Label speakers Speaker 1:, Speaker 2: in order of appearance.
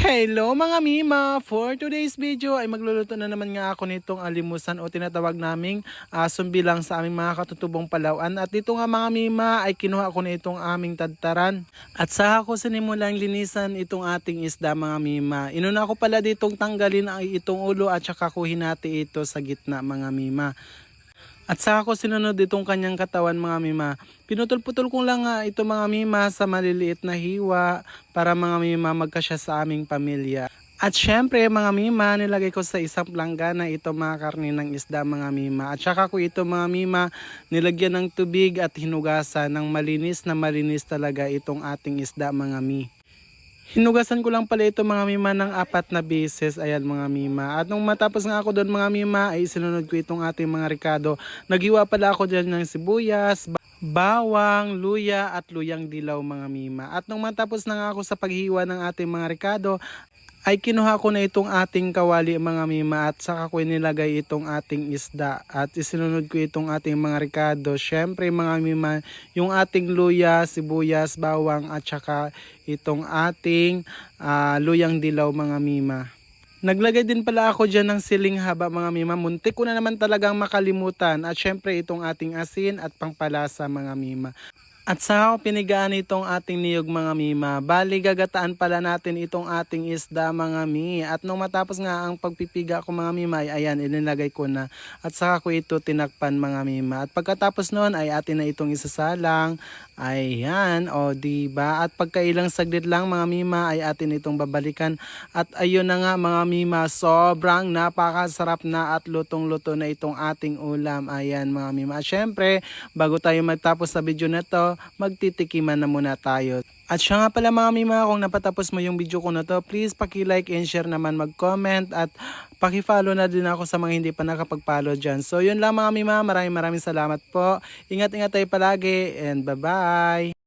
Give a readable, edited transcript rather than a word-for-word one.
Speaker 1: Hello mga Mima! For today's video ay magluluto na naman nga ako nitong alimusan o tinatawag naming sumbilang sa aming mga katutubong Palauan. At dito nga mga Mima ay kinuha ko na itong aming tadtaran. At saka ko sinimulang linisan itong ating isda mga Mima. Inuna ko pala ditong tanggalin ay itong ulo at saka ko hinati ito sa gitna mga Mima. At saka ko sinunod itong kanyang katawan mga Mima. Pinutol-putol ko lang nga ito mga Mima sa maliliit na hiwa para mga Mima magkasya sa aming pamilya. At syempre mga Mima, nilagay ko sa isang planggana ito mga karne ng isda mga Mima. At saka ko ito mga Mima, nilagyan ng tubig at hinugasan ng malinis na malinis talaga itong ating isda mga Mi. Hinugasan ko lang pala ito mga Mima ng 4 na beses. Ayan mga Mima. At nung matapos nga ako doon mga Mima ay sinunod ko itong ating mga ricado. Naghiwa pala ako dyan ng sibuyas, bawang, luya at luyang dilaw mga Mima. At nung matapos na nga ako sa paghiwa ng ating mga ricado ay kinuha ko na itong ating kawali mga Mima at saka ko nilagay itong ating isda at isinunod ko itong ating mga ricado. Syempre mga Mima, yung ating luya, sibuyas, bawang at saka itong ating luyang dilaw mga Mima. Naglagay din pala ako dyan ng siling haba mga Mima. Muntik ko na naman talagang makalimutan. At syempre itong ating asin at pangpalasa mga Mima. At saka ko pinigaan itong ating niyog mga Mima. Bali gagataan pala natin itong ating isda mga Mi. At nung matapos nga ang pagpipiga ko mga Mima ay ayan ilinagay ko na. At saka ko ito tinakpan mga Mima. At pagkatapos noon ay atin na itong isasalang. Ayan o diba. At pagkailang saglit lang mga Mima ay atin itong babalikan. At ayun na nga mga Mima, sobrang napakasarap na at lutong-luto na itong ating ulam. Ayan mga Mima. At syempre bago tayo magtapos sa video na to, magtitikiman na muna tayo. At siya nga pala mga Mima, kung napatapos mo yung video ko na to, please paki-like and share naman, mag-comment at paki-follow na din ako sa mga hindi pa nakapag-follow dyan. So yun lang mga Mima, maraming salamat po. Ingat-ingat tayo palagi and bye-bye!